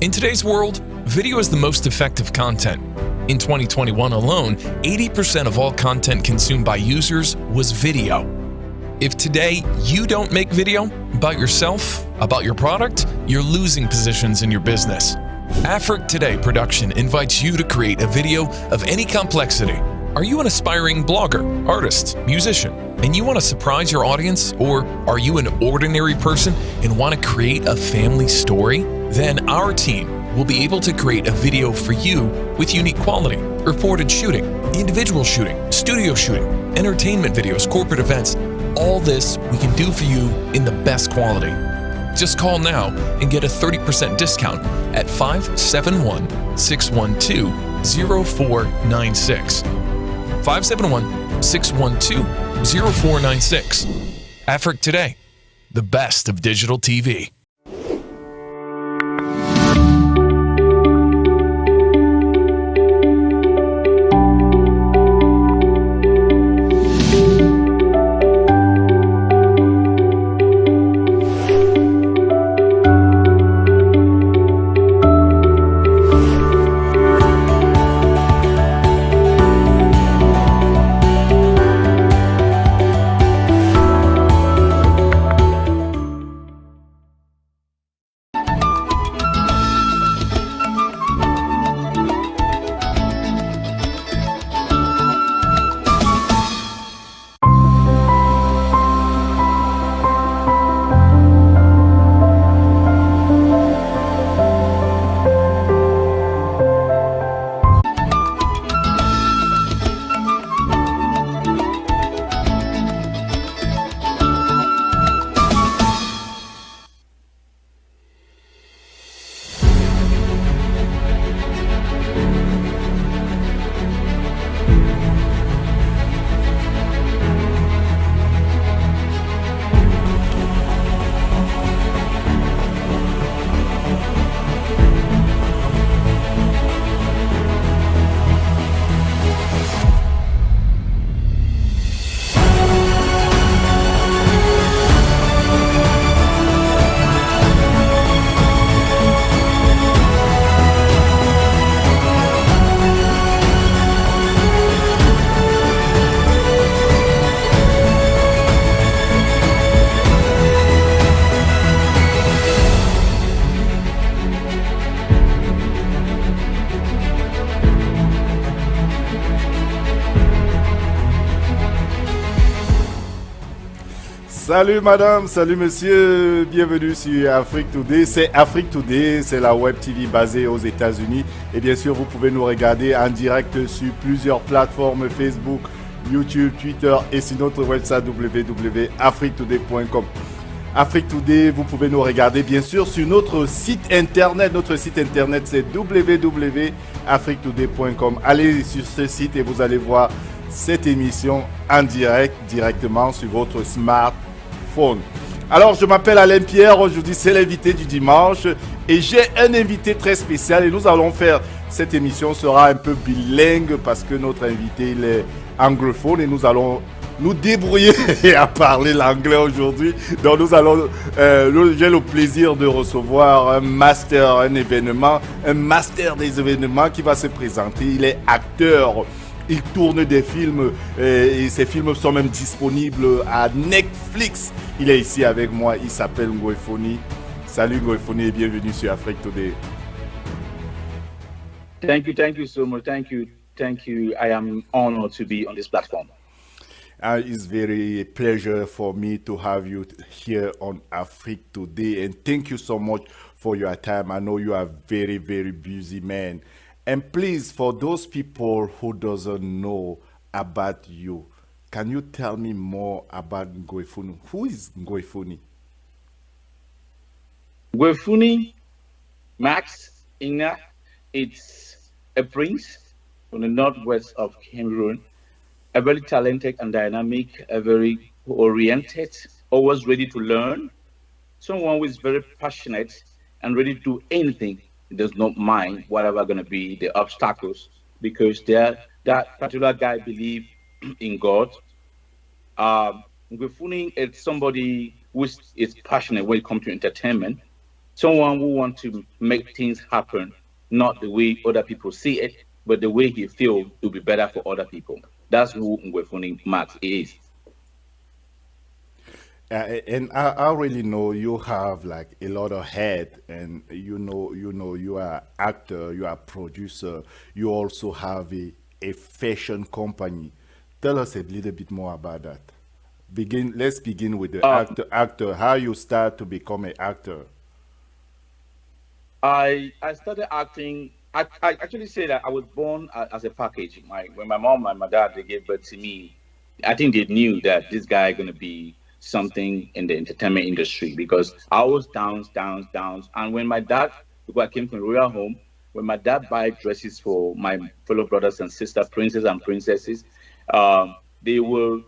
In today's world, video is the most effective content. In 2021 alone, 80% of all content consumed by users was video. If today you don't make video about yourself, about your product, you're losing positions in your business. Afrique Today production invites you to create a video of any complexity. Are you an aspiring blogger, artist, musician, and you want to surprise your audience? Or are you an ordinary person and want to create a family story? Then our team will be able to create a video for you with unique quality, reported shooting, individual shooting, studio shooting, entertainment videos, corporate events. All this we can do for you in the best quality. Just call now and get a 30% discount at 571-612-0496. 571-612-0496. Afrique Today, the best of digital TV. Salut madame, salut monsieur, bienvenue sur Afrique Today. C'est Afrique Today, c'est la web TV basée aux États-Unis. Et bien sûr, vous pouvez nous regarder en direct sur plusieurs plateformes, Facebook, YouTube, Twitter et sur notre website www.afriquetoday.com. Afrique Today, vous pouvez nous regarder bien sûr sur notre site internet. Notre site internet, c'est www.afriquetoday.com. Allez sur ce site et vous allez voir cette émission en direct, directement sur votre smartphone. Alors, je m'appelle Alain Pierre, aujourd'hui c'est l'invité du dimanche et j'ai un invité très spécial et nous allons faire, cette émission sera un peu bilingue parce que notre invité il est anglophone et nous allons nous débrouiller à parler l'anglais aujourd'hui. Donc nous allons, j'ai le plaisir de recevoir un master, un master des événements qui va se présenter. Il est acteur. Il tourne des films et ces films sont même disponibles à Netflix. Il est ici avec moi, il s'appelle Ngefuni. Salut Ngefuni et bienvenue sur Afrique Today. Thank you so much. Thank you. I am honored to be on this platform. It's very a pleasure for me to have you here on Afrique Today and thank you so much for your time. I know you are very, very busy man. And please, for those people who doesn't know about you, can you tell me more about Ngefuni? Who is Ngefuni? Ngefuni, Max Inga, it's a prince from the northwest of Cameroon, a very talented and dynamic, a very oriented, always ready to learn, someone who is very passionate and ready to do anything. Does not mind whatever going to be the obstacles because that particular guy believe in God. Ngefuni is somebody who is passionate when it comes to entertainment. someone who wants to make things happen, not the way other people see it, but the way he feels will be better for other people. That's who Ngefuni Max is. And I already know you have like a lot of head, and you are actor, you are producer, you also have a fashion company. Tell us a little bit more about that. Let's begin with the Um, actor, how you start to become an actor. I started acting. I actually say that I was born as a package. When my mom and my dad they gave birth to me, I think they knew that this guy gonna be something in the entertainment industry because I was downs, downs, downs. And when my dad, because I came from a royal home, when my dad buy dresses for my fellow brothers and sisters, princes and princesses, they will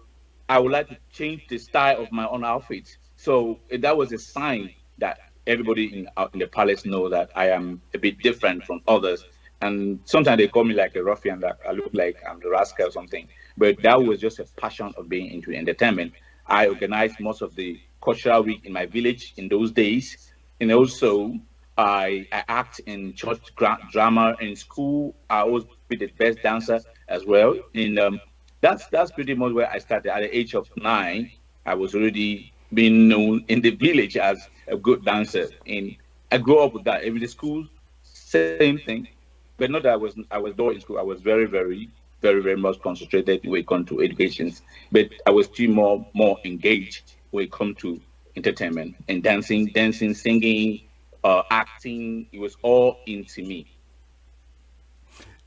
I would like to change the style of my own outfit. So that was a sign that everybody in the palace know that I am a bit different from others. And sometimes they call me like a ruffian, that I look like I'm the rascal or something. But that was just a passion of being into entertainment. I organized most of the cultural week in my village in those days, and also I act in church drama in school. I always be the best dancer as well. And that's pretty much where I started. At the age of 9, I was already being known in the village as a good dancer, and I grew up with that. Every the school, same thing, but not that I was dull in school. I was very, very, very, very much concentrated when it comes to education, but I was still more engaged when it comes to entertainment and dancing, singing, acting. It was all into me.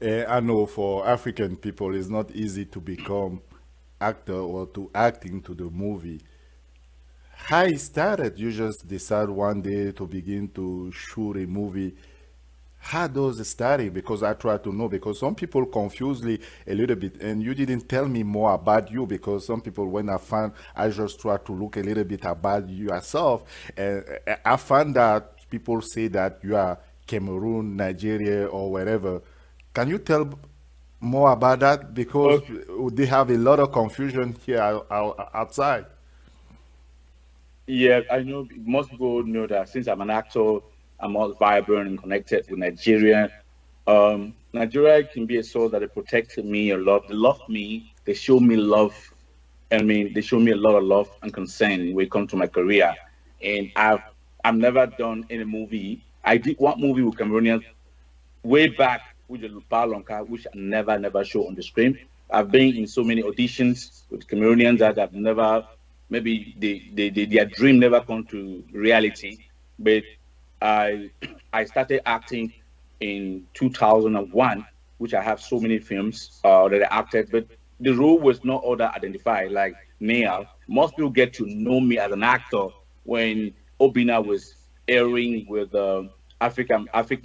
I know for African people, it's not easy to become actor or to act into the movie. How it started? You just decide one day to begin to shoot a movie. How does it start? Because I try to know, because some people confuse me a little bit, and you didn't tell me more about you, because some people, when I just try to look a little bit about you yourself, and I found that people say that you are Cameroon, Nigeria, or wherever. Can you tell more about that? Because Okay. they have a lot of confusion here outside. Yeah, I know most people know that since I'm an actor, I'm all vibrant and connected with Nigeria. Nigeria can be a source that they protected me a lot. They love me. They show me love. I mean, they show me a lot of love and concern when it comes to my career. And I've never done any movie. I did one movie with Cameroonians way back with the Balonka, which I never show on the screen. I've been in so many auditions with Cameroonians that I've never, maybe their dream never come to reality. But I I started acting in 2001, which I have so many films that I acted, but the role was not all that identified. Like now, most people get to know me as an actor when Obina was airing with Afric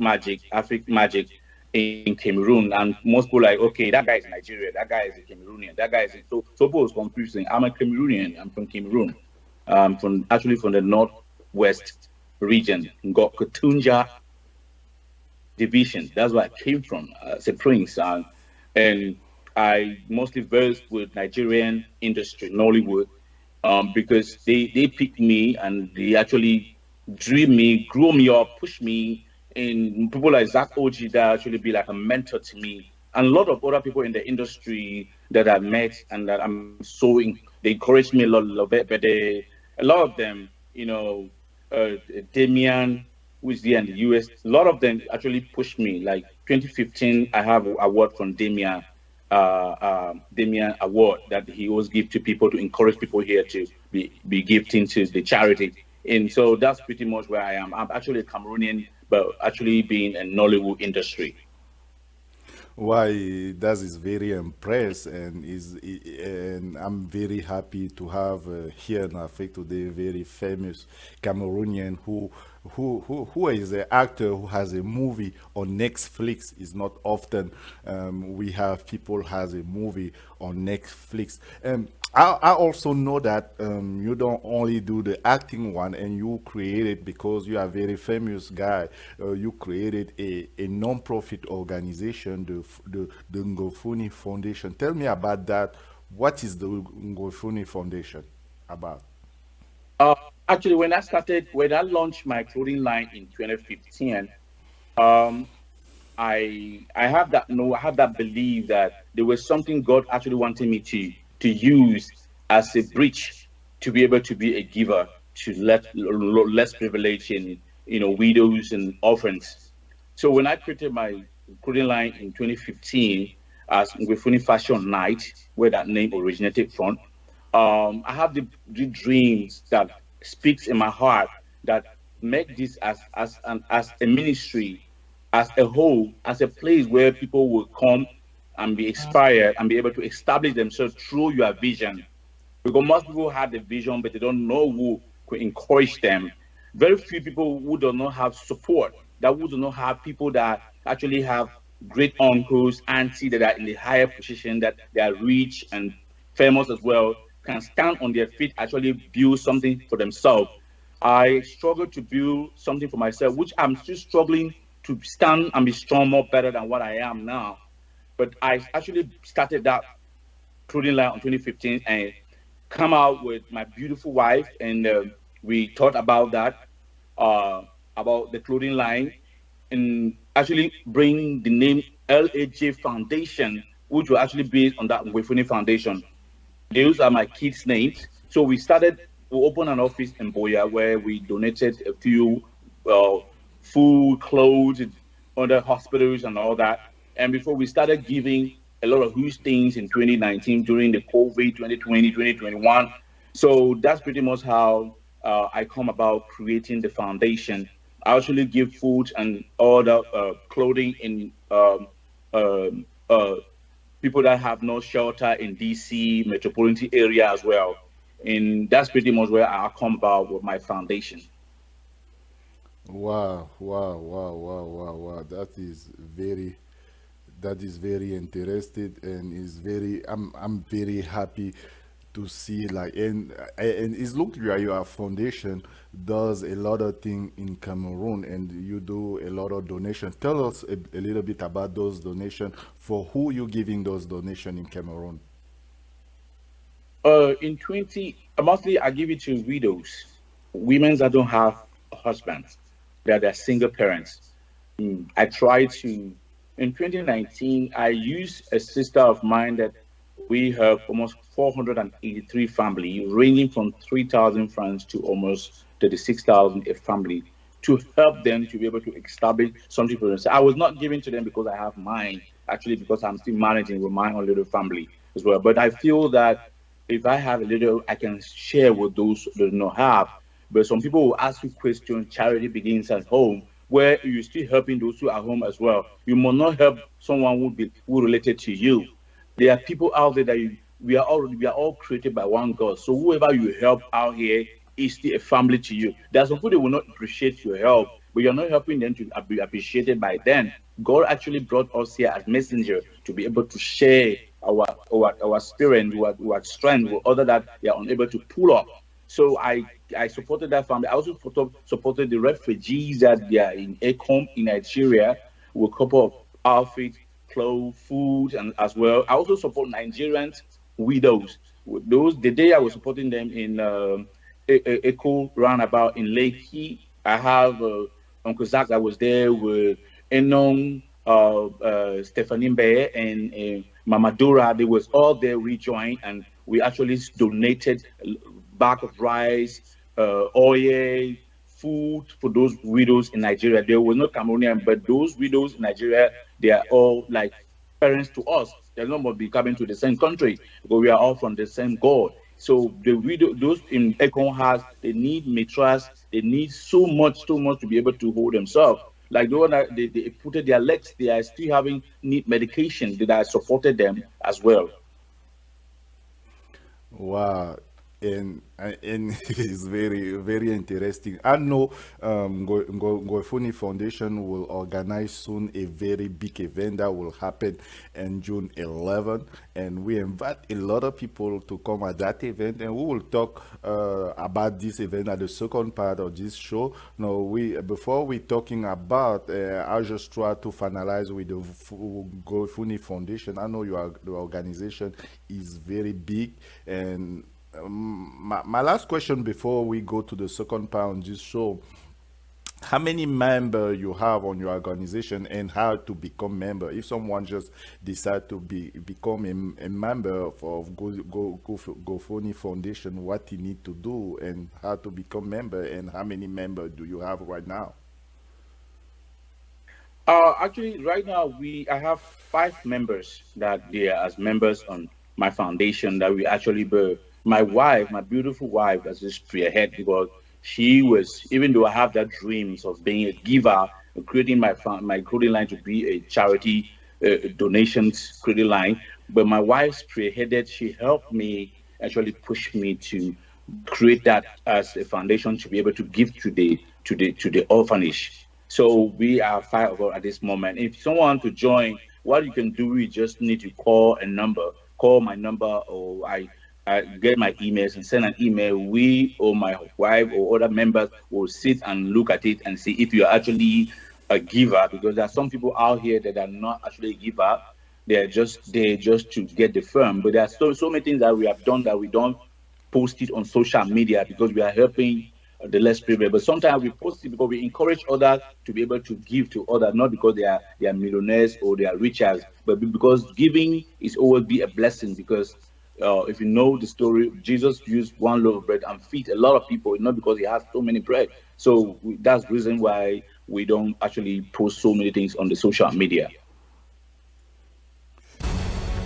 Magic in Cameroon, and most people like, okay, that guy is Nigeria, that guy is a Cameroonian, that guy is so people was confusing. I'm a Cameroonian. I'm from Cameroon. From actually from the northwest region, got Katunja division. That's where I came from as a prince, and I mostly versed with Nigerian industry, Nollywood, because they picked me and they actually drew me, grew me up, pushed me. And people like Zach Oji that actually be like a mentor to me, and a lot of other people in the industry that I met and that they encouraged me a lot bit, but a lot of them, uh, Damian, who is here in the US, a lot of them actually pushed me. Like 2015, I have an award from Damian Award that he always give to people to encourage people here to be gifting to the charity. And so that's pretty much where I am. I'm actually a Cameroonian, but actually being in Nollywood industry. Why that is very impressed, and I'm very happy to have here in Afrique Today very famous Cameroonian who is an actor who has a movie on Netflix. Is not often we have people has a movie on Netflix. I also know that you don't only do the acting one, and you created, because you are a very famous guy. You created a non-profit organization, the Ngefuni Foundation. Tell me about that. What is the Ngefuni Foundation about? Actually, when I launched my clothing line in 2015, um, I have that no, I have that belief that there was something God actually wanted me to use as a bridge to be able to be a giver to less privileged and widows and orphans. So when I created my clothing line in 2015 as Ngefuni Fashion Night, where that name originated from, I have the dreams that speaks in my heart that make this as a ministry, as a whole, as a place where people will come and be inspired and be able to establish themselves through your vision. Because most people have the vision, but they don't know who could encourage them. Very few people who do not have support, that who do not have people that actually have great uncles, auntie that are in the higher position, that they are rich and famous as well, can stand on their feet, actually build something for themselves. I struggle to build something for myself, which I'm still struggling to stand and be strong more better than what I am now. But I actually started that clothing line in 2015 and come out with my beautiful wife, and we thought uh, about the clothing line, and actually bring the name LAJ Foundation, which will actually be on that Ngefuni Foundation. Those are my kids' names. So we opened an office in Boya where we donated a few uh, food, clothes, other hospitals, and all that. And before we started giving a lot of huge things in 2019 during the COVID 2020, 2021. So that's pretty much how I come about creating the foundation. I actually give food and other clothing in um, uh, people that have no shelter in DC metropolitan area as well. And that's pretty much where I come about with my foundation. Wow, wow, wow, wow, wow, wow. That is very interested and is very I'm very happy to see like and it's look like your foundation does a lot of thing in Cameroon and you do a lot of donation. Tell us a little bit about those donation, for who you giving those donation in Cameroon. In 20, mostly I give it to widows, women that don't have husbands, that are single parents. I try to, in 2019, I used a sister of mine that we have almost 483 family, ranging from 3,000 francs to almost 36,000 a family, to help them to be able to establish something for themselves. I was not giving to them because I have mine, actually because I'm still managing with my own little family as well. But I feel that if I have a little, I can share with those that do not have. But some people will ask you questions. Charity begins at home, where you're still helping those who are home as well. You must not help someone who related to you. There are people out there that we are all created by one God. So whoever you help out here is still a family to you. There are some people that will not appreciate your help, but you're not helping them to be appreciated by them. God actually brought us here as messenger to be able to share our spirit, our strength with others that they are unable to pull up. So I supported that family. I also supported the refugees that they are in Ekom in Nigeria with a couple of outfits, clothes, food, and as well. I also support Nigerians widows. With those the day I was supporting them in Echo roundabout in Lekki. I have Uncle Zach that was there with Enon, Stephanie Mbe, and Mama Dora. They was all there rejoined, and we actually donated a bag of rice, oil, food for those widows in Nigeria. There were no Cameroonian, but those widows in Nigeria, they are all like parents to us. They're not be coming to the same country because we are all from the same God. So the widow, those in Econ has, they need mattress, they need so much to be able to hold themselves. Like the one that they put their legs, they are still having need medication that I supported them as well. Wow, and it's very interesting. I know Ngefuni Foundation will organize soon a very big event that will happen in June 11, and we invite a lot of people to come at that event, and we will talk about this event at the second part of this show. Now, we before we talking about, I just try to finalize with the Ngefuni Foundation. I know the organization is very big and my last question before we go to the second part on this show, how many members you have on your organization and how to become member? If someone just decide to become a member of Ngefuni Foundation, what he need to do and how to become member, and how many members do you have right now? Actually, right now I have 5 members that they are as members on my foundation that we actually my wife, my beautiful wife, as a spearhead, because she was, even though I have that dreams of being a giver, creating my clothing line to be a charity donations clothing line, but my wife spearheaded. She helped me, actually pushed me to create that as a foundation to be able to give to the orphanage. So we are 5 of us at this moment. If someone to join, what you can do, you just need to call my number, or I get my emails and send an email. We or my wife or other members will sit and look at it and see if you're actually a giver, because there are some people out here that are not actually a giver. They're just to get the firm. But there are so many things that we have done that we don't post it on social media because we are helping the less privileged. But sometimes we post it because we encourage others to be able to give to others, not because they are millionaires or they are riches, but because giving is always be a blessing. Because if you know the story, Jesus used 1 loaf of bread and feed a lot of people, not because he has so many bread. So that's the reason why we don't actually post so many things on the social media.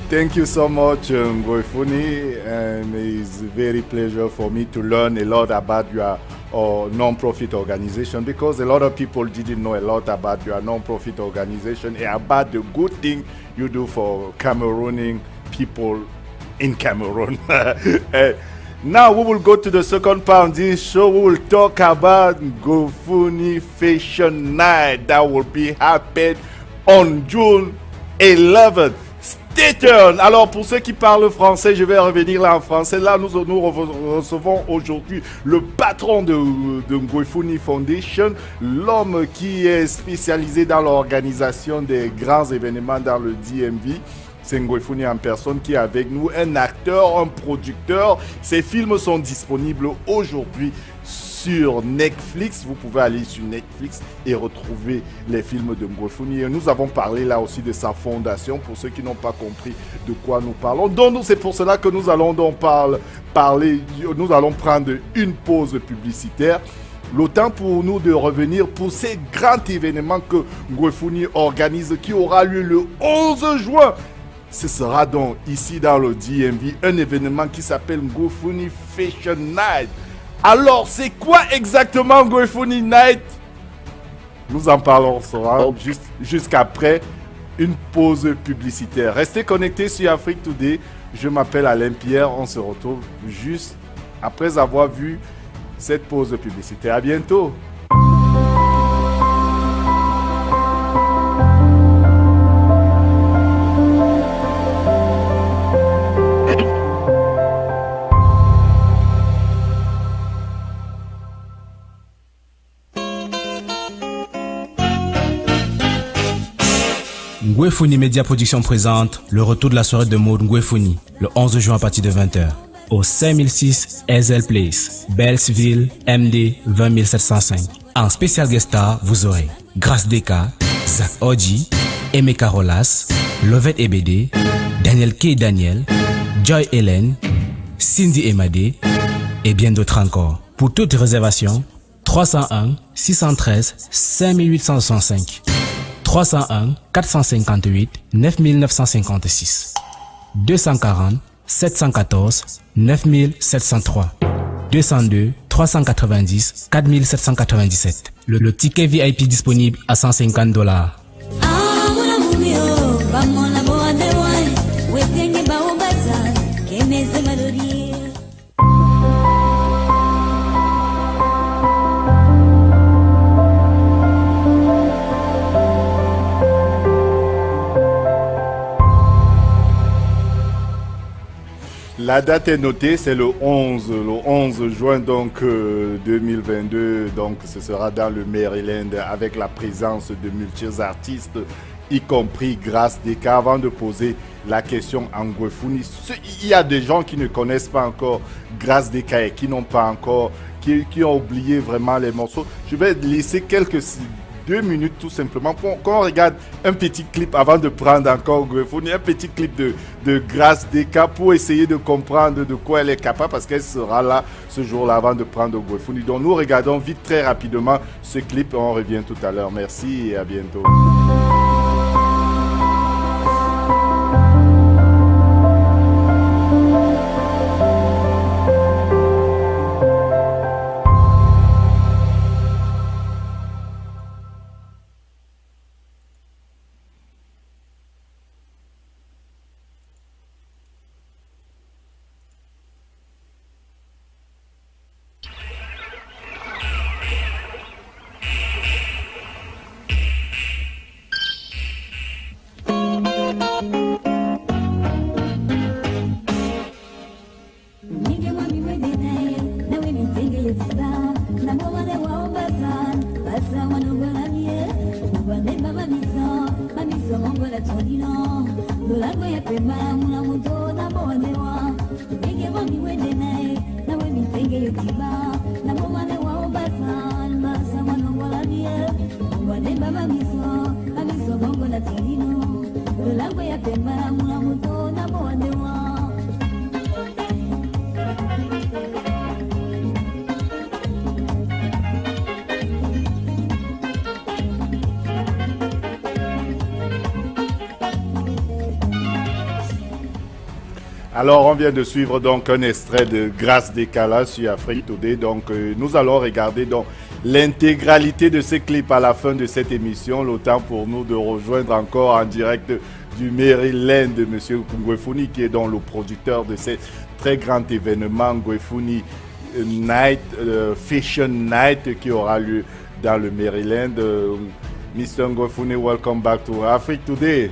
Thank you so much, Ngefuni, and it's a very pleasure for me to learn a lot about your non-profit organization, because a lot of people didn't know a lot about your non-profit organization and about the good thing you do for Cameroonian people in Cameroon. Now we will go to the second part of this show. We will talk about Ngefuni Fashion Night that will be happening on June 11th. Stay tuned. Alors, pour ceux qui parlent français, je vais revenir là en français. Là, nous recevons aujourd'hui le patron de Ngefuni Foundation, l'homme qui est spécialisé dans l'organisation des grands événements dans le DMV. C'est Ngefuni en personne qui est avec nous, un acteur, un producteur. Ses films sont disponibles aujourd'hui sur Netflix. Vous pouvez aller sur Netflix et retrouver les films de Ngefuni. Et nous avons parlé là aussi de sa fondation, pour ceux qui n'ont pas compris de quoi nous parlons. Donc c'est pour cela que nous allons donc parler. Nous allons prendre une pause publicitaire. Le temps pour nous de revenir pour ces grands événements que Ngefuni organise, qui aura lieu le 11 juin. Ce sera donc ici dans le DMV un événement qui s'appelle Ngefuni Fashion Night. Alors, c'est quoi exactement Ngefuni Night? Nous en parlerons jusqu'après une pause publicitaire. Restez connectés sur Afrique Today. Je m'appelle Alain Pierre. On se retrouve juste après avoir vu cette pause publicitaire. À bientôt. Ngefuni Media Production présente le retour de la soirée de mode Ngefuni le 11 juin à partir de 20h au 5006 Ezel Place, Bellsville, MD 20705. En spécial guest star, vous aurez Grace Deka, Zach Oji, Emeka Rolas, Lovette Ebede, Daniel K. Daniel, Joy Hélène, Cindy Emade et bien d'autres encore. Pour toute réservation, 301 613 5865. 301 458 9956, 240 714 9703, 202 390 4797. Le ticket VIP disponible à $150. La date est notée, c'est le 11 juin donc 2022. Donc ce sera dans le Maryland avec la présence de multiples artistes y compris Grâce Deka. Avant de poser la question en Ngefuni, il y a des gens qui ne connaissent pas encore Grâce Deka et qui n'ont pas encore, qui ont oublié vraiment les morceaux. Je vais laisser quelques 2 minutes tout simplement pour qu'on regarde un petit clip avant de prendre encore Ngefuni, un petit clip de Grâce Deka pour essayer de comprendre de quoi elle est capable, parce qu'elle sera là ce jour-là avant de prendre Ngefuni. Donc nous regardons vite très rapidement ce clip et on revient tout à l'heure. Merci et à bientôt. Alors, on vient de suivre donc un extrait de Grâce Deka sur Afrique Today. Donc, nous allons regarder donc l'intégralité de ces clips à la fin de cette émission. Le temps pour nous de rejoindre encore en direct du Maryland de M. Ngefuni, qui est donc le producteur de ce très grand événement Ngefuni Night, Fashion Night, qui aura lieu dans le Maryland. Mr. Ngefuni, welcome back to Afrique Today.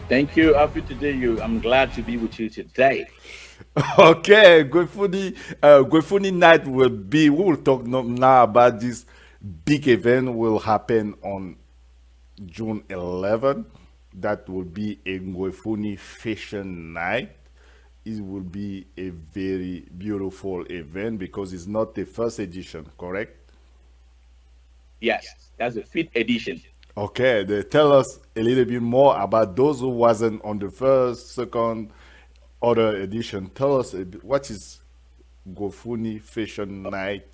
Thank you, Afrique Today. I'm glad to be with you today. Okay, Ngefuni Night will be. We will talk now about this big event. Will happen on June 11. That will be a Ngefuni Fashion Night. It will be a very beautiful event because it's not the first edition, correct? Yes, that's the 5th edition. Okay, tell us a little bit more about those who wasn't on the first, second, other edition. Tell us a bit, what is Ngefuni Fashion Night?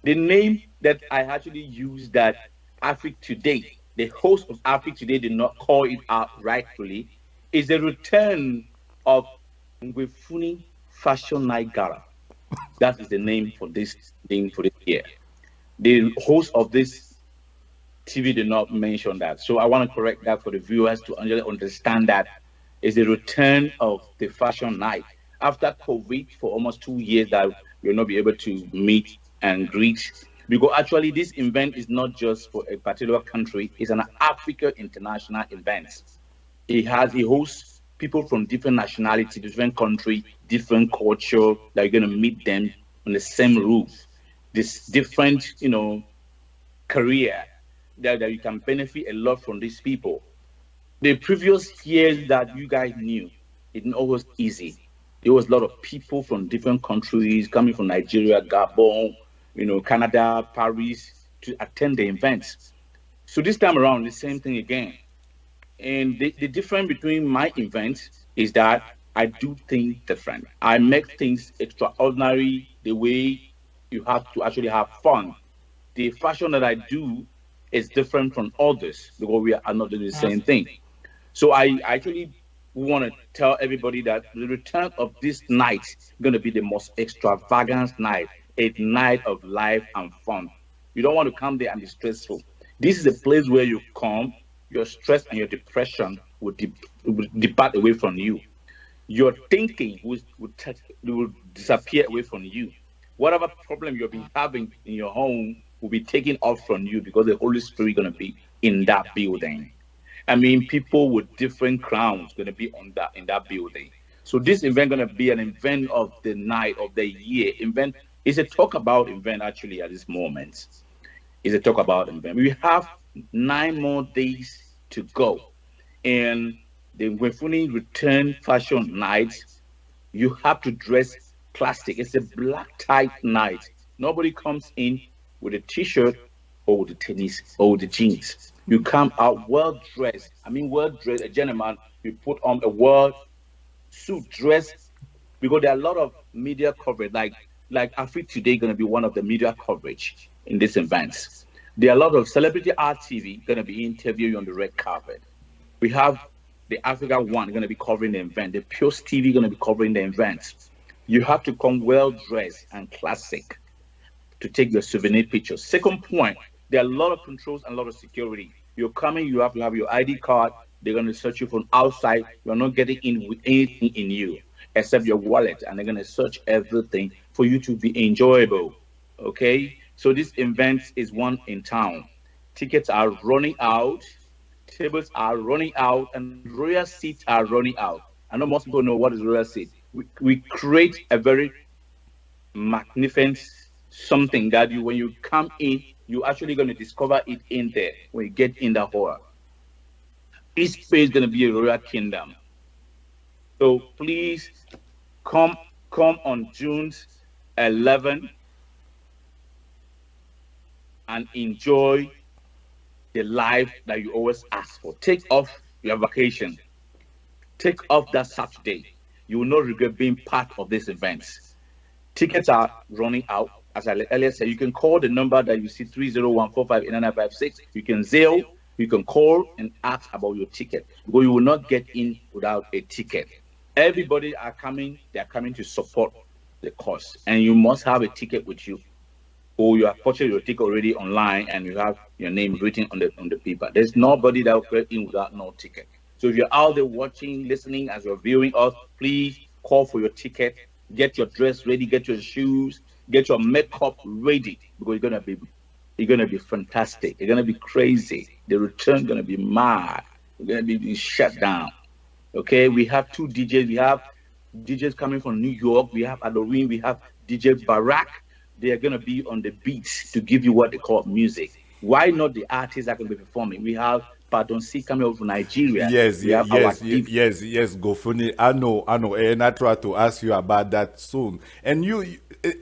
The name that I actually used, that Afrique Today, the host of Afrique Today did not call it out rightfully, is the return of Ngefuni Fashion Night Gala. That is the name for this thing for this year. The host of this TV did not mention that. So I want to correct that for the viewers to understand that it's the return of the fashion night. After COVID, for almost 2 years that we'll not be able to meet and greet. Because actually this event is not just for a particular country, it's an Africa international event. It hosts people from different nationalities, different countries, different culture, that you're going to meet them on the same roof. This different, career that you can benefit a lot from these people. The previous years that you guys knew, it wasn't always easy. There was a lot of people from different countries coming from Nigeria, Gabon, Canada, Paris, to attend the events. So this time around, the same thing again. And the difference between my events is that I do things different. I make things extraordinary, the way you have to actually have fun. The fashion that I do is different from others because we are not doing the same thing. So I actually want to tell everybody that the return of this night is going to be the most extravagant night, a night of life and fun. You don't want to come there and be stressful. This is a place where you come, your stress and your depression will depart away from you. Your thinking will disappear away from you. Whatever problem you've been having in your home will be taken off from you because the Holy Spirit is going to be in that building. I mean, people with different crowns going to be in that building. So this event going to be an event of the night, of the year. Event is a talk about event actually at this moment. is a talk about event. We have 9 more days to go. And the Ngefuni Return Fashion Night, you have to dress classic. It's a black tie night. Nobody comes in with a t-shirt or with the tennis or with the jeans. You come out well dressed. I mean well dressed. A gentleman, you put on a well suit dress, because there are a lot of media coverage. Like Afrique Today going to be one of the media coverage in this event. There are a lot of celebrity art TV going to be interviewing you on the red carpet. We have the Africa One going to be covering the event. The Pure TV going to be covering the event. You have to come well dressed and classic to take your souvenir pictures. Second point, there are a lot of controls and a lot of security. You're coming, you have to have your ID card. They're going to search you from outside. You're not getting in with anything in you except your wallet, and they're going to search everything for you to be enjoyable. Okay? So this event is one in town. Tickets are running out, tables are running out, and royal seats are running out. I know most people know what is royal seat. We create a very magnificent something that when you come in, you're actually going to discover it in there when you get in the hall. Each space is going to be a royal kingdom. So please come on June 11 and enjoy the life that you always ask for. Take off your vacation. Take off that Saturday. You will not regret being part of this event. Tickets are running out. As I earlier said, you can call the number that you see, 301458956. You can Zelle, you can call and ask about your ticket, because you will not get in without a ticket. Everybody are coming, they are coming to support the cause, and you must have a ticket with you, or you have purchased your ticket already online and you have your name written on the paper. There's nobody that will get in without no ticket. So if you're out there watching, listening as you're viewing us, please call for your ticket, get your dress ready, get your shoes, get your makeup ready, because you're gonna be fantastic. You're gonna be crazy. The return gonna be mad. You're gonna be shut down. Okay, we have 2 DJs. We have DJs coming from New York. We have Adoreen. We have DJ Barack. They are gonna be on the beats to give you what they call music. Why not the artists that are gonna be performing? We have Pardon C coming over from Nigeria. Yes, Ngefuni. I know, and I try to ask you about that soon. And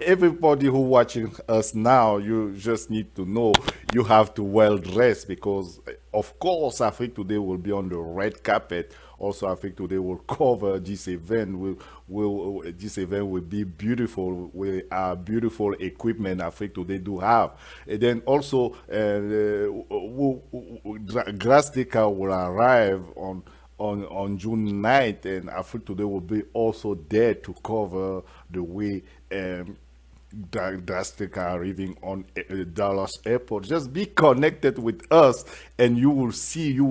everybody who watching us now, you just need to know you have to well dress, because of course Afrique Today will be on the red carpet. Also, Afrique Today will cover this event. This event will be beautiful with beautiful equipment Afrique Today do have. And then also, Grastica will arrive on June 9th, and Afrique Today will be also there to cover the way Grastica arriving on Dallas Airport. Just be connected with us, and you will see, you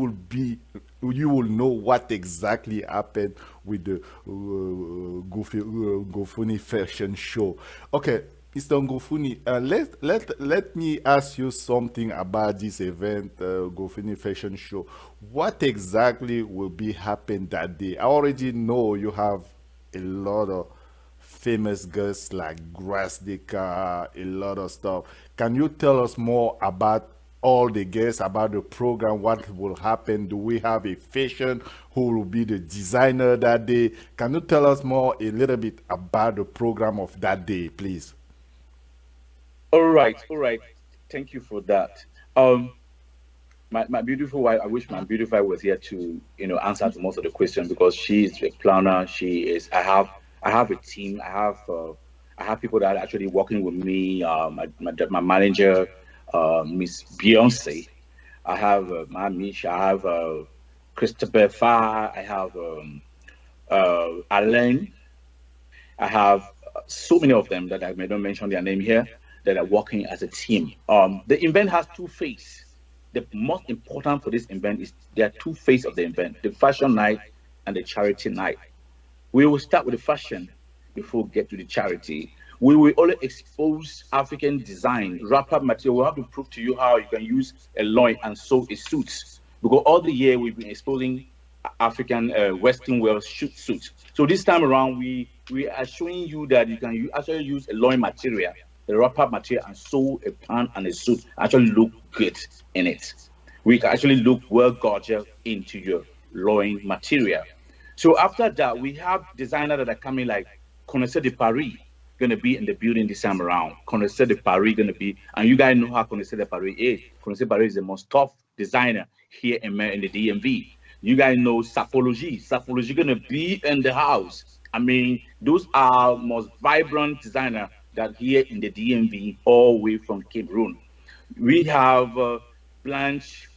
will know what exactly happened with the Ngefuni fashion show. Okay, Mr. Ngefuni, let me ask you something about this event, Ngefuni fashion show. What exactly will be happening that day? I already know you have a lot of famous guests like Grastica, a lot of stuff. Can you tell us more about all the guests, about the program, what will happen? Do we have a fashion? Who will be the designer that day? Can you tell us more a little bit about the program of that day, please? All right. Thank you for that. My beautiful wife, I wish my beautiful wife was here to, answer to most of the questions, because she's a planner. She is. I have a team. I have people that are actually working with me. My manager, Miss Beyonce. I have Mish. I have Christopher Farr. I have Alain. I have so many of them that I may not mention their name here, that are working as a team. The event has 2 phases. The most important for this event is there are 2 phases of the event: the fashion night and the charity night. We will start with the fashion before we get to the charity. We will only expose African design, wrap-up material. We'll have to prove to you how you can use a loin and sew a suit. Because all the year we've been exposing African Western wear suits. So this time around, we are showing you that you can actually use a loin material the wrapper material and sew a pant and a suit actually look good in it. We can actually look well gorgeous into your loin material. So after that, we have designers that are coming like Connaisseur de Paris, going to be in the building this time around. Connaisseur de Paris going to be, and you guys know how Connaisseur de Paris is. Connaisseur de Paris is the most top designer here in the DMV. You guys know Sapology. Sapology going to be in the house. I mean, those are most vibrant designers that here in the DMV, all the way from Cameroon. We have Blanche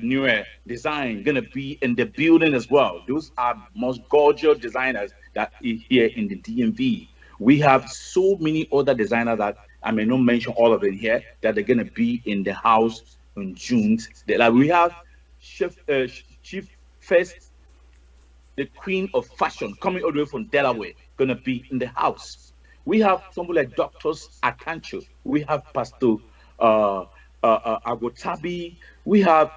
Newer Design going to be in the building as well. Those are most gorgeous designers that are here in the DMV. We have so many other designers that I may not mention all of them here that they're going to be in the house in June. Like we have Chief First, the Queen of Fashion, coming all the way from Delaware, going to be in the house. We have somebody like Doctors Akancho. We have Pastor Agotabi. We have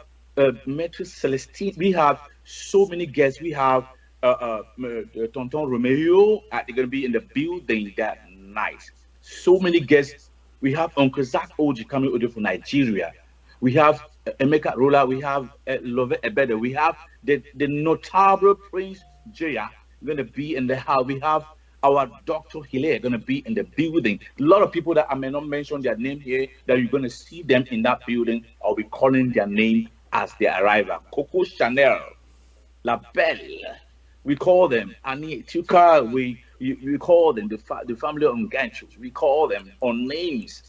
Metro Celestine. We have so many guests. We have Tonton Romeo. They're going to be in the building that night. So many guests. We have Uncle Zach Oji coming over from Nigeria. We have Emeka Rola. We have Love Ebede. We have the notable Prince Jaya going to be in the house. We have our Dr. Hilaire going to be in the building. A lot of people that I may not mention their name here, that you're going to see them in that building. I'll be calling their name as they arrive. Coco Chanel, La Belle, we call them Annie Tuka. We call them the family of Nganchus. We call them on names.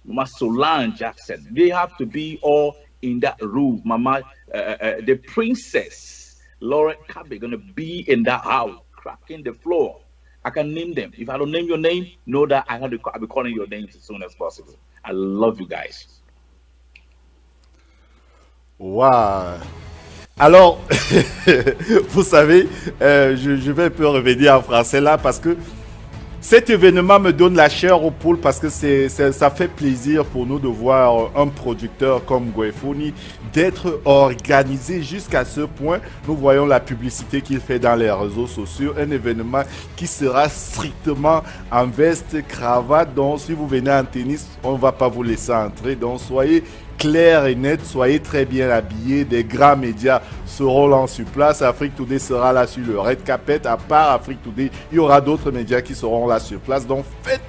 Mama Solange Jackson. They have to be all in that room. Mama, the princess Laura Kabe going to be in that house, cracking the floor. I can name them. If I don't name your name, know that I'll be calling your names as soon as possible. I love you guys. Wow. Alors, vous savez, je vais un peu revenir en français là parce que cet événement me donne la chair aux poules parce que ça fait plaisir pour nous de voir un producteur comme Ngefuni d'être organisé jusqu'à ce point. Nous voyons la publicité qu'il fait dans les réseaux sociaux. Un événement qui sera strictement en veste, cravate. Donc, si vous venez en tennis, on ne va pas vous laisser entrer. Donc, soyez clair et net, soyez très bien habillés. Des grands médias seront là sur place. Afrique Today sera là sur le red carpet. À part Afrique Today, il y aura d'autres médias qui seront là sur place. Donc faites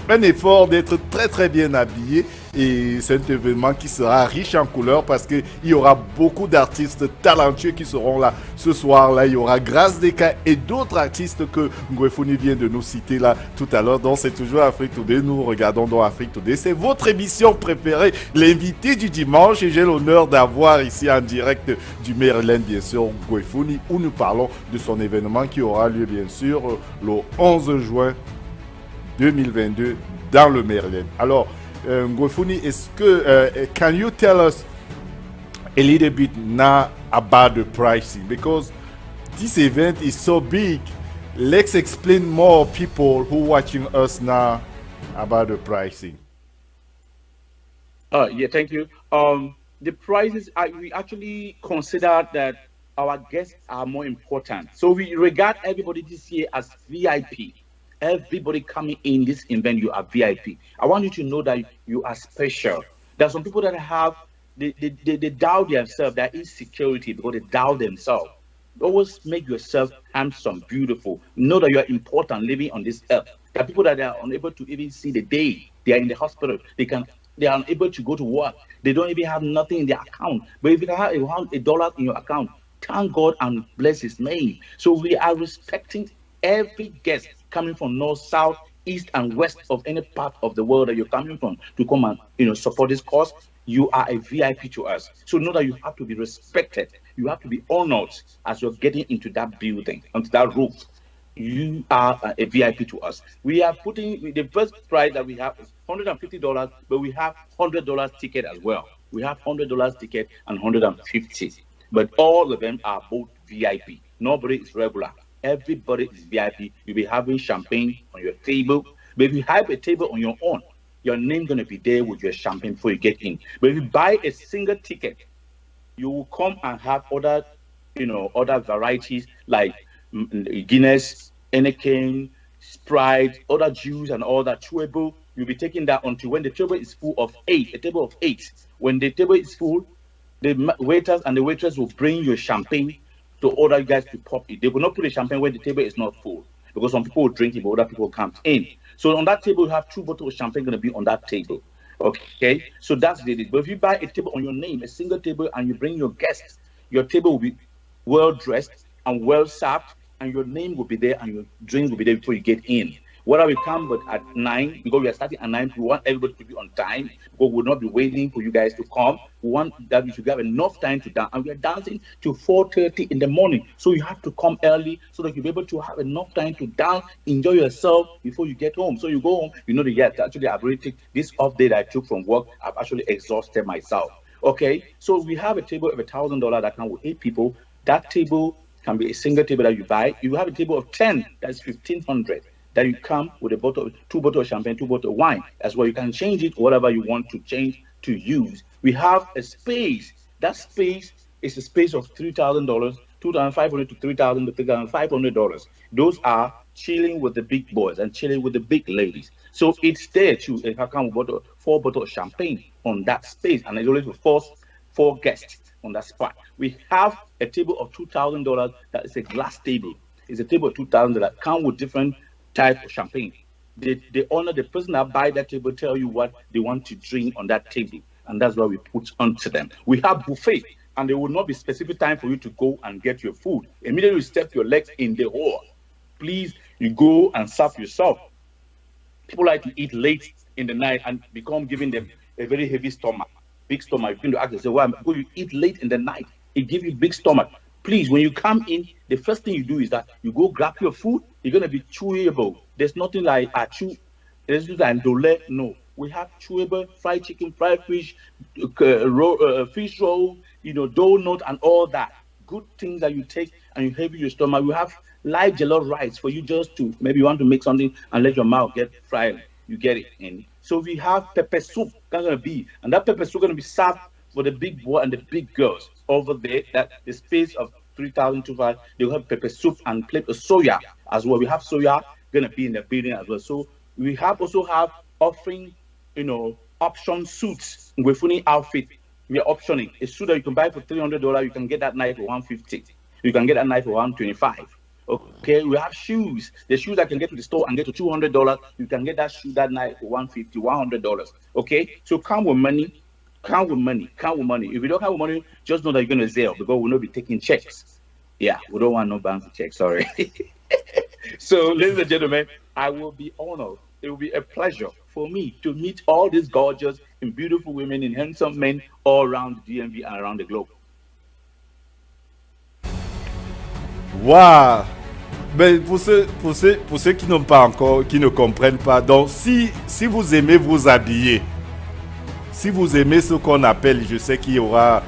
un effort d'être très très bien habillé. Et c'est un événement qui sera riche en couleurs parce qu'il y aura beaucoup d'artistes talentueux qui seront là ce soir-là. Il y aura Grace Deka et d'autres artistes que Ngefuni vient de nous citer là tout à l'heure. Donc c'est toujours Afrique Today. Nous regardons dans Afrique Today. C'est votre émission préférée, l'invité du dimanche. Et j'ai l'honneur d'avoir ici en direct du Maryland, bien sûr, Ngefuni, où nous parlons de son événement qui aura lieu, bien sûr, le 11 juin 2022 dans le Maryland. Alors, Ngefuni, can you tell us a little bit now about the pricing? Because this event is so big. Let's explain more people who watching us now about the pricing. Yeah, thank you. The prices, we actually consider that our guests are more important. So we regard everybody this year as VIP. Everybody coming in this event, you are VIP. I want you to know that you are special. There are some people that they doubt themselves, that insecurity because they doubt themselves. Always make yourself handsome, beautiful. Know that you are important living on this earth. There are people that are unable to even see the day. They are in the hospital. They are unable to go to work. They don't even have nothing in their account. But if you have $1 in your account, thank God and bless His name. So we are respecting every guest coming from north, south, east, and west of any part of the world that you're coming from to come and support this cause. You are a VIP to us. So know that you have to be respected. You have to be honored as you're getting into that building, onto that roof. You are a VIP to us. We are putting the first price that we have is $150, but we have $100 ticket as well. We have $100 ticket and $150, but all of them are both VIP. Nobody is regular. Everybody is VIP. You'll be having champagne on your table. But if you have a table on your own, your name going to be there with your champagne before you get in. But if you buy a single ticket, you will come and have other varieties like Guinness, Heineken, Sprite, other juice and all that, chewable. You'll be taking that until when the table is full of 8, a table of 8. When the table is full, the waiters and the waitress will bring you champagne to order you guys to pop it. They will not put the champagne when the table is not full because some people will drink it, but other people can't in. So on that table, you have 2 bottles of champagne going to be on that table. Okay, so that's it. But if you buy a table on your name, a single table, and you bring your guests, your table will be well dressed and well served, and your name will be there and your drinks will be there before you get in. Whether we come but at 9, because we are starting at 9, we want everybody to be on time, because we'll not be waiting for you guys to come. We want that we should have enough time to dance, and we are dancing till 4:30 in the morning. So you have to come early so that you'll be able to have enough time to dance, enjoy yourself before you get home. So you go home, you know that yes, actually I've already taken this off day that I took from work. I've actually exhausted myself. Okay, so we have a table of $1,000 that can with 8 people. That table can be a single table that you buy. You have a table of 10, that's $1,500. That you come with a bottle, 2 bottles of champagne, 2 bottles of wine. As well, you can change it whatever you want to change to use. We have a space. That space is a space of $3,000, $2,500 to $3,000 to $3,500. Those are chilling with the big boys and chilling with the big ladies. So it's there too. If I come with 4 bottles of champagne on that space, and it's only for 4 guests on that spot. We have a table of $2,000 that is a glass table. It's a table of $2,000 that comes with different type of champagne. The owner, the person that buy that table, tell you what they want to drink on that table, and that's what we put onto them. We have buffet, and there will not be specific time for you to go and get your food. Immediately you step your legs in the hall, please, you go and serve yourself. People like to eat late in the night and giving them a very heavy stomach, big stomach. You begin to ask yourself, why go you eat late in the night? It gives you big stomach. Please, when you come in, the first thing you do is that you go grab your food. You're going to be chewable. There's nothing like achu. There's nothing like dole. No. We have chewable, fried chicken, fried fish, fish roll, donut and all that. Good things that you take and you have in your stomach. We have live jollof rice for you just to, maybe you want to make something and let your mouth get fried. You get it in. So we have pepper soup that's going to be, and that pepper soup going to be served for the big boy and the big girls over there. That the space of 3,250, they will have pepper soup and plate of soya as well. We have soya going to be in the building as well. So we also have offering, option suits, Ngefuni outfit. We are optioning a suit that you can buy for $300. You can get that night for $150. You can get that night for $125. Okay, we have shoes. The shoes I can get to the store and get to $200. You can get that shoe that night for $150, $100. Okay, so come with money. Count with money. If you don't have money, just know that you're going to zero because we'll not be taking checks. Yeah, we don't want no bank checks, sorry. So, ladies and gentlemen, I will be honored. It will be a pleasure for me to meet all these gorgeous and beautiful women and handsome men all around the DMV and around the globe. Waouh! Mais pour ceux qui n'ont pas encore, qui ne comprennent pas, donc si vous aimez vous habiller, si vous aimez ce qu'on appelle, je sais qu'il y aura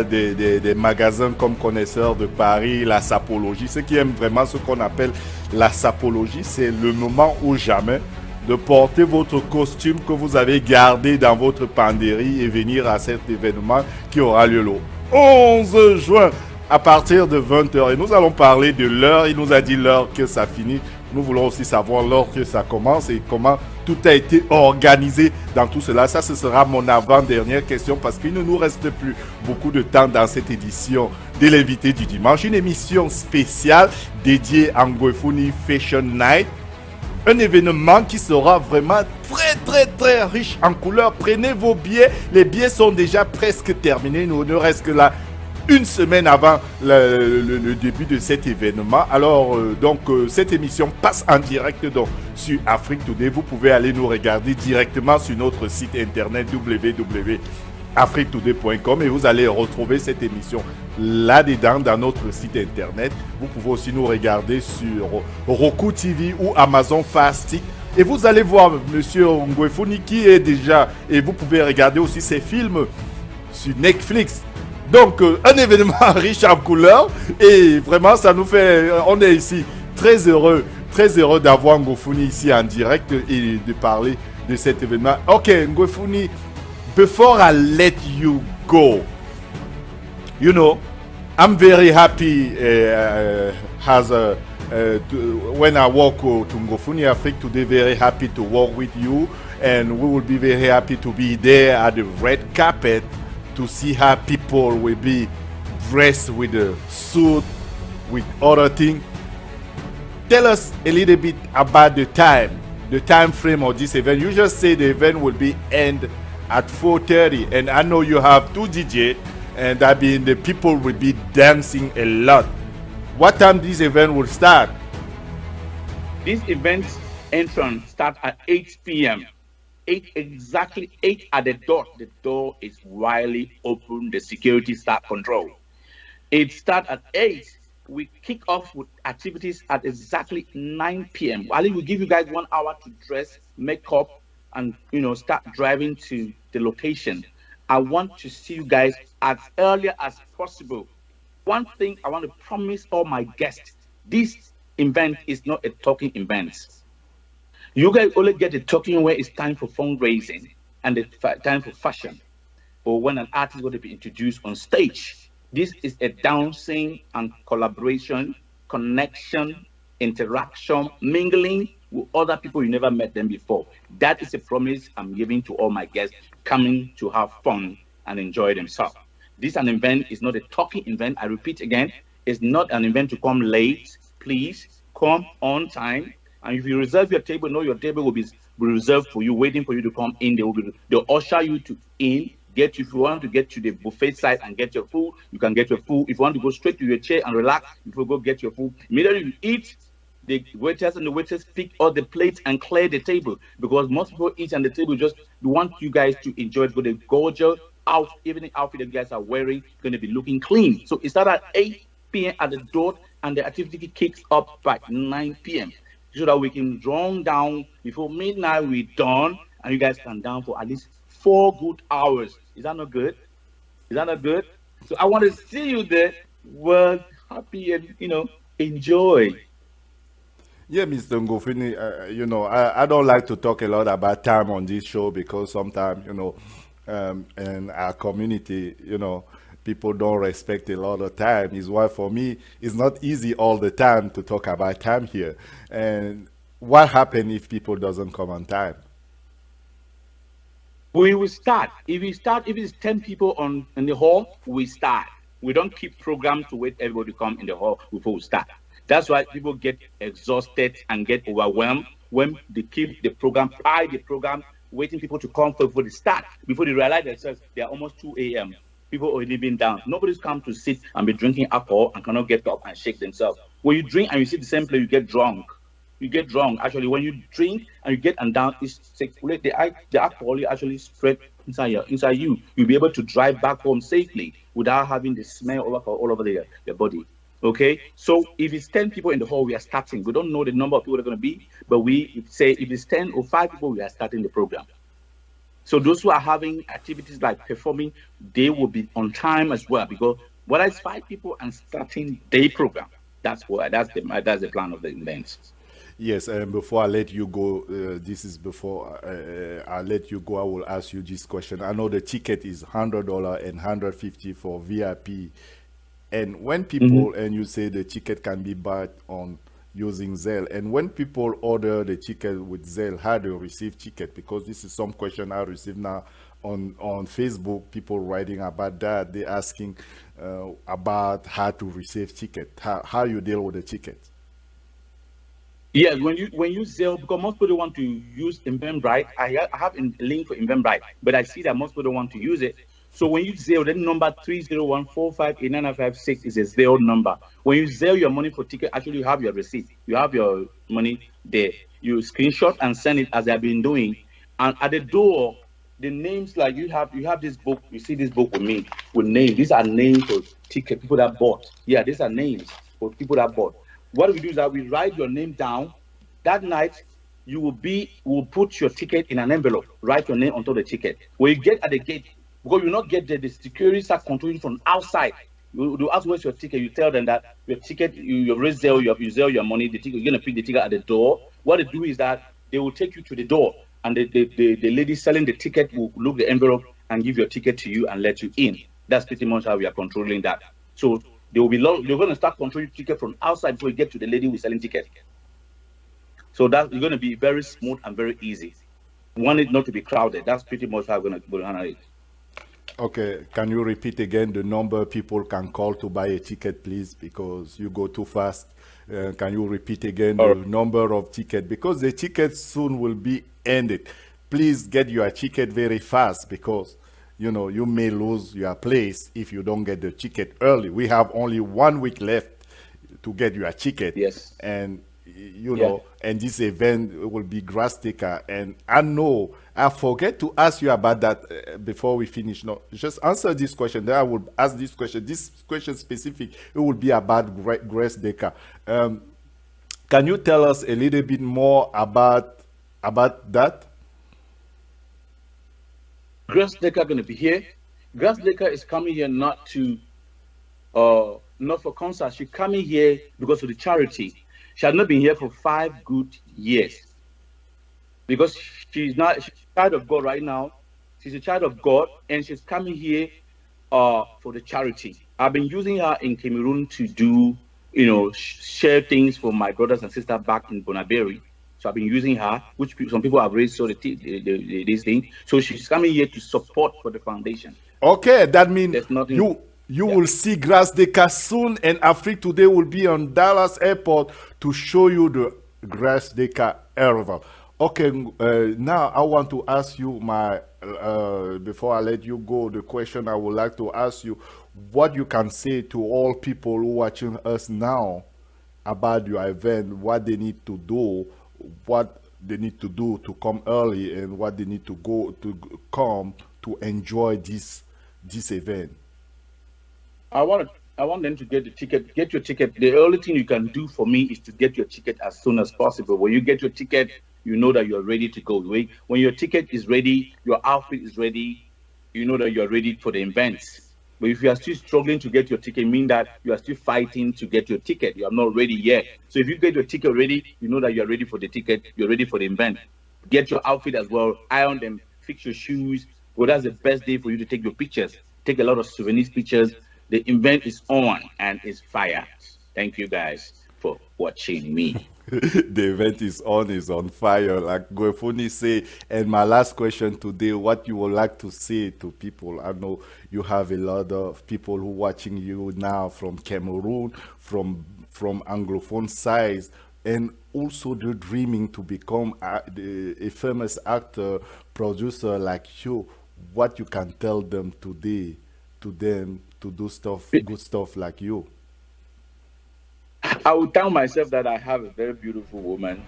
des magasins comme Connaisseurs de Paris, la sapologie. Ceux qui aiment vraiment ce qu'on appelle la sapologie, c'est le moment ou jamais de porter votre costume que vous avez gardé dans votre penderie et venir à cet événement qui aura lieu le 11 juin à partir de 20h. Et nous allons parler de l'heure. Il nous a dit l'heure que ça finit. Nous voulons aussi savoir l'heure que ça commence et comment tout a été organisé dans tout cela. Ça, ce sera mon avant-dernière question parce qu'il ne nous reste plus beaucoup de temps dans cette édition de l'invité du dimanche. Une émission spéciale dédiée à Ngefuni Fashion Night. Un événement qui sera vraiment très, très, très riche en couleurs. Prenez vos billets. Les billets sont déjà presque terminés. Nous ne reste que là une semaine avant le début de cet événement. Alors, cette émission passe en direct sur Afrique Today. Vous pouvez aller nous regarder directement sur notre site internet www.afriquetoday.com et vous allez retrouver cette émission là-dedans dans notre site internet. Vous pouvez aussi nous regarder sur Roku TV ou Amazon Fire Stick. Et vous allez voir Monsieur Ngefuni qui est déjà... Et vous pouvez regarder aussi ses films sur Netflix. Donc, un événement riche en couleurs et vraiment, ça nous fait... On est ici très heureux d'avoir Ngefuni ici en direct et de parler de cet événement. Ok, Ngefuni, before I let you go, I'm very happy as when I work to Ngefuni Afrique Today, very happy to work with you, and we will be very happy to be there at the red carpet to see how people will be dressed with a suit, with other things. Tell us a little bit about the time frame of this event. You just say the event will be end at 4:30, and I know you have 2 DJ, and that means the people will be dancing a lot. What time this event will start? This event's entrance starts at 8 p.m. 8 exactly 8 at the door. The door is widely open. The security start control. It starts at 8. We kick off with activities at exactly 9 p.m. Ali will give you guys 1 hour to dress, make up, and start driving to the location. I want to see you guys as early as possible. One thing I want to promise all my guests: this event is not a talking event. You guys only get a talking where it's time for fundraising and the time for fashion, or when an artist is going to be introduced on stage. This is a dancing and collaboration, connection, interaction, mingling with other people you never met them before. That is a promise I'm giving to all my guests coming to have fun and enjoy themselves. This an event is not a talking event. I repeat again, it's not an event to come late. Please come on time. And if you reserve your table, know your table will be reserved for you, waiting for you to come in. They'll usher you to in. If you want to get to the buffet side and get your food, you can get your food. If you want to go straight to your chair and relax, you will go get your food. Immediately you eat, the waiters and the waiters pick all the plates and clear the table, because most people eat on the table. Just we want you guys to enjoy it with the gorgeous evening outfit that you guys are wearing, going to be looking clean. So it starts at 8 p.m. at the door, and the activity kicks up by 9 p.m. so that we can draw down before midnight. We're done, and you guys can down for at least 4 good hours. Is that not good? Is that not good? So I want to see you there. Well, happy and enjoy. Yeah, Mr. Ngefuni, I don't like to talk a lot about time on this show, because sometimes, in our community, people don't respect a lot of time. Is why for me, it's not easy all the time to talk about time here. And what happens if people doesn't come on time? We will start. If it's 10 people in the hall, we start. We don't keep programs to wait everybody to come in the hall before we start. That's why people get exhausted and get overwhelmed when they keep the program, waiting people to come before they start. Before they realize themselves, they are almost 2 a.m. People already been down. Nobody's come to sit and be drinking alcohol and cannot get up and shake themselves. When you drink and you sit the same place, you get drunk. You get drunk. Actually, when you drink and you get and down, it's circulate the alcohol will actually spread inside you. You'll be able to drive back home safely without having the smell all over your body. Okay, so if it's 10 people in the hall, we are starting. We don't know the number of people that are going to be, but we say if it's 10 or 5 people, we are starting the program. So those who are having activities like performing, they will be on time as well, because whether it's 5 people and starting day program, that's the plan of the event. Yes, and before I let you go, I let you go, I will ask you this question. I know the ticket is $100 and $150 for VIP. And when people, and you say the ticket can be bought on using Zelle, and when people order the ticket with Zelle, how do you receive ticket? Because this is some question I receive now on Facebook, people writing about that. They're asking about how to receive ticket, how you deal with the ticket. Yeah, when you Zelle, because most people want to use Inventbrite. I have a link for Inventbrite, but I see that most people don't want to use it. So when you Zelle, the number 301-458-9956 is a Zelle number. When you Zelle your money for ticket, actually you have your receipt. You have your money there. You screenshot and send it as I've been doing. And at the door, the names, like you have this book. You see this book with me with names. These are names for ticket people that bought. Yeah, these are names for people that bought. What we do is that we write your name down. That night, we'll put your ticket in an envelope. Write your name on top of the ticket. When you get at the gate, because you not get there, the security start controlling from outside. You ask where's your ticket. You tell them that your ticket, you Zelle your money. The ticket, you're gonna pick the ticket at the door. What they do is that they will take you to the door, and the lady selling the ticket will look the envelope and give your ticket to you and let you in. That's pretty much how we are controlling that. So They're going to start controlling ticket from outside before you get to the lady who's selling ticket. So that you're going to be very smooth and very easy. Want it not to be crowded. That's pretty much how we're going to handle it. Okay, can you repeat again the number people can call to buy a ticket, please? Because you go too fast. Can you repeat again the number of tickets? Because the tickets soon will be ended. Please get your ticket very fast, because you know you may lose your place if you don't get the ticket early. We have only 1 week left to get your ticket. Yes. And you know, and this event will be Grassdeca. And I know I forget to ask you about that before we finish. No, just answer this question. Then I will ask this question. This question specific, it will be about Grassdeca. Can you tell us a little bit more about that? Grassdeca going to be here. Grassdeca is coming here not for concerts. She's coming here because of the charity. She has not been here for 5 good years, because she's a child of God right now. She's a child of God, and she's coming here for the charity. I've been using her in Cameroon to do, share things for my brothers and sisters back in Bonaberi. So I've been using her, which some people have raised this thing. So she's coming here to support for the foundation. Okay, that means you Yeah. will see Grassdeca soon, and Afrique Today will be on Dallas Airport to show you the Grassdeca arrival. Okay, now I want to ask you before I let you go, the question I would like to ask you, what you can say to all people who are watching us now about your event, what they need to do, to come early, and what they need to come to enjoy this event. I want them to get the ticket. Get your ticket. The only thing you can do for me is to get your ticket as soon as possible. When you get your ticket, you know that you're ready to go. When your ticket is ready, your outfit is ready, you know that you're ready for the events. But if you are still struggling to get your ticket, it means that you are still fighting to get your ticket. You are not ready yet. So if you get your ticket ready, you know that you're ready for the ticket, you're ready for the event. Get your outfit as well, iron them, fix your shoes. Well, that's the best day for you to take your pictures. Take a lot of souvenirs pictures. The event is on and is fire. Thank you guys for watching me. The event is on fire, like Ngefuni say. And my last question today, what you would like to say to people? I know you have a lot of people who watching you now from Cameroon, from Anglophone sides, and also the dreaming to become a famous actor, producer like you. What you can tell them today, to them, to do good stuff like you? I would tell myself that I have a very beautiful woman.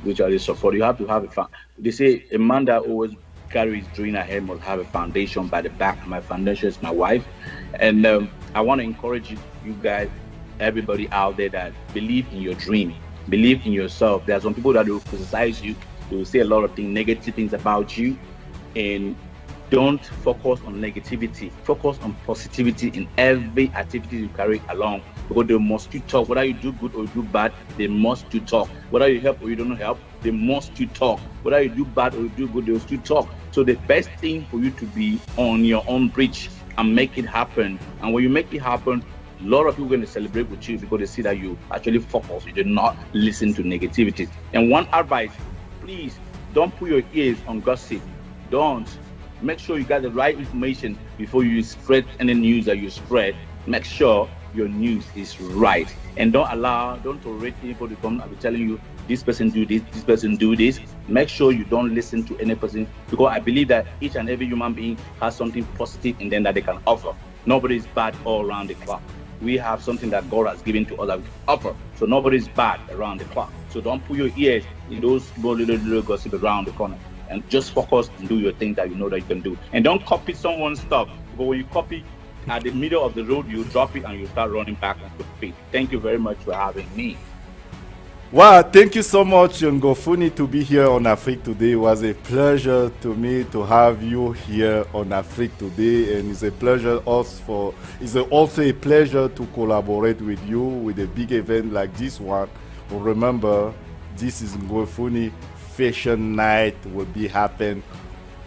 Which I support. You have to have a fan. They say a man that always carries dream in her head must have a foundation by the back. My foundation is my wife, and I want to encourage you guys, everybody out there, that believe in your dream, believe in yourself. There are some people that will criticize you. They will say a lot of things, negative things about you, and don't focus on negativity. Focus on positivity in every activity you carry along. Because they must you talk. Whether you do good or you do bad, they must you talk. Whether you help or you don't help, they must you talk. Whether you do bad or you do good, they must you talk. So the best thing for you to be on your own bridge and make it happen. And when you make it happen, a lot of people are going to celebrate with you because they see that you actually focus. You do not listen to negativity. And one advice, please don't put your ears on gossip. Don't. Make sure you got the right information before you spread any news that you spread. Make sure your news is right. And don't tolerate people to come and be telling you, this person do this person do this. Make sure you don't listen to any person, because I believe that each and every human being has something positive in them that they can offer. Nobody is bad all around the clock. We have something that God has given to us that we can offer. So nobody is bad around the clock. So don't put your ears in those little gossip around the corner. And just focus and do your thing that you know that you can do. And don't copy someone's stuff. But when you copy, at the middle of the road, you drop it and you start running back on your feet. Thank you very much for having me. Wow, thank you so much, Ngefuni, to be here on Afrique Today. It was a pleasure to me to have you here on Afrique Today, and it's a pleasure also a pleasure to collaborate with you with a big event like this one. Remember, this is Ngefuni Fashion Night will be happen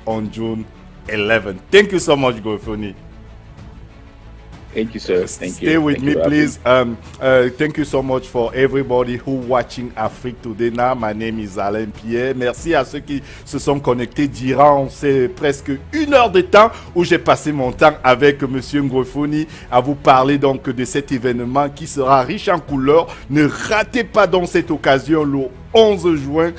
on June 11th. Thank you so much, Ngefuni. Thank you, sir. Thank you. Stay with Thank me, you, please. Thank you so much for everybody who watching Afrique Today now. My name is Alain Pierre. Merci à ceux qui se sont connectés durant ces presque 1 heure de temps où j'ai passé mon temps avec Monsieur Ngefuni à vous parler donc de cet événement qui sera riche en couleurs. Ne ratez pas donc cette occasion le 11 juin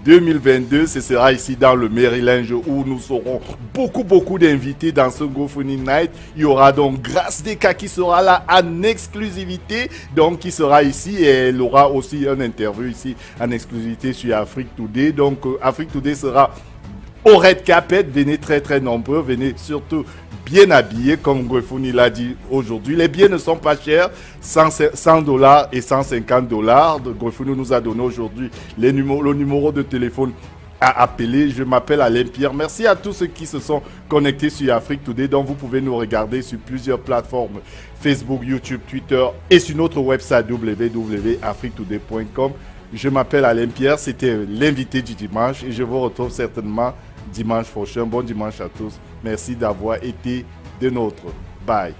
2022, ce sera ici dans le Maryland où nous aurons beaucoup d'invités dans ce Ngefuni Night. Il y aura donc Grâce Deka qui sera là en exclusivité, donc qui sera ici, et elle aura aussi une interview ici en exclusivité sur Afrique Today. Donc Afrique Today sera au Red Carpet. Venez très nombreux, venez surtout bien habillés comme Ngefuni l'a dit aujourd'hui. Les billets ne sont pas chers, $100 et $150. Ngefuni nous a donné aujourd'hui le numéro de téléphone à appeler. Je m'appelle Alain Pierre. Merci à tous ceux qui se sont connectés sur Afrique Today, donc vous pouvez nous regarder sur plusieurs plateformes, Facebook, YouTube, Twitter et sur notre website www.afriquetoday.com. Je m'appelle Alain Pierre, c'était l'invité du dimanche et je vous retrouve certainement dimanche prochain. Bon dimanche à tous. Merci d'avoir été des nôtres. Bye.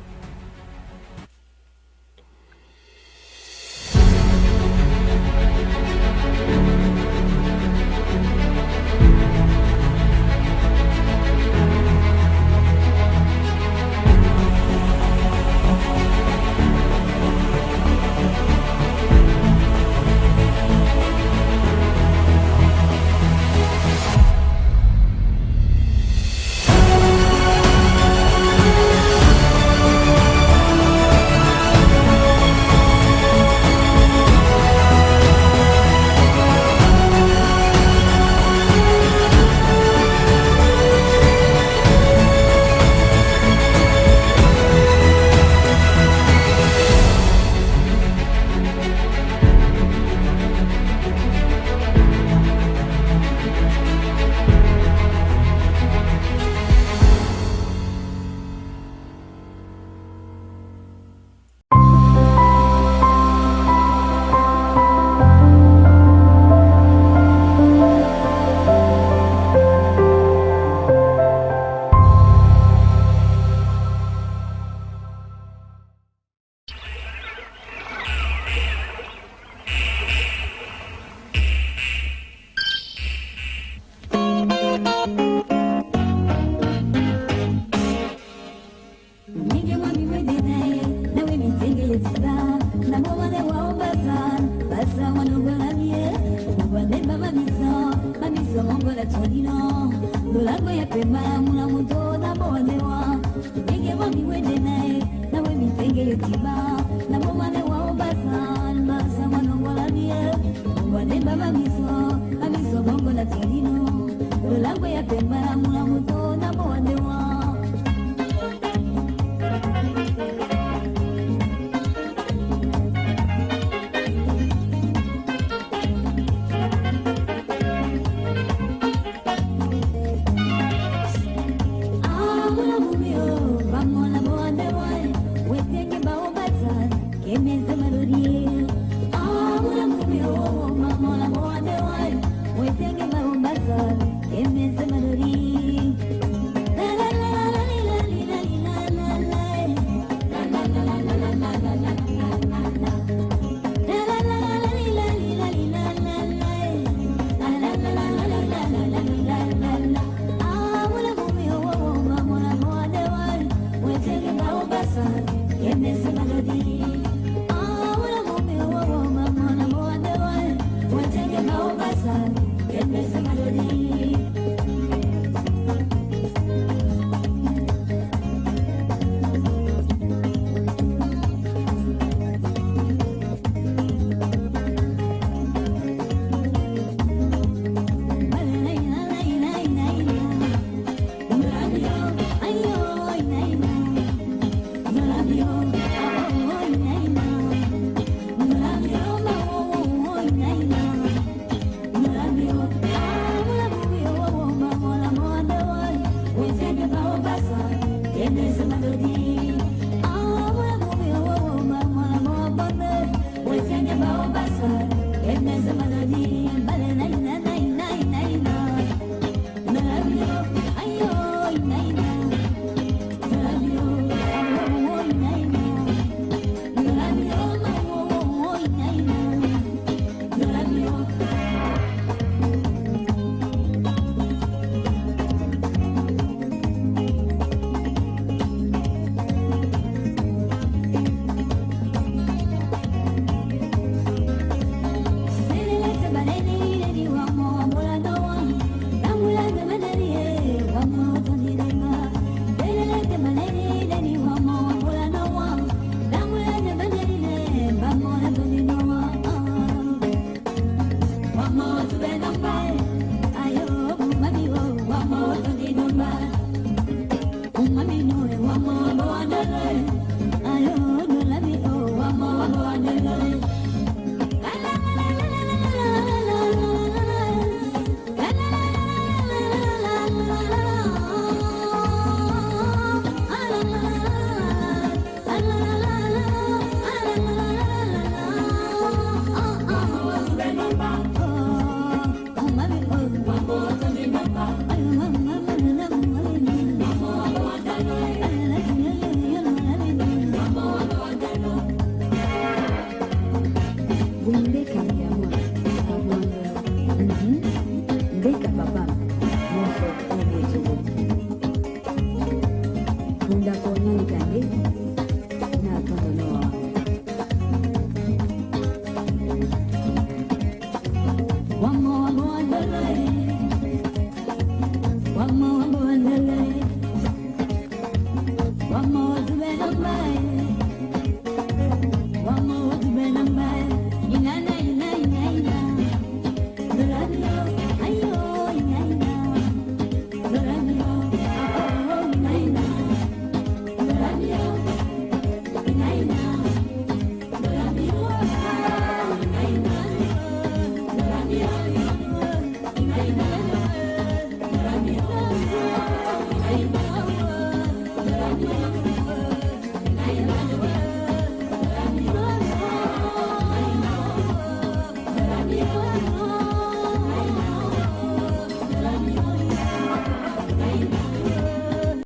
Tiba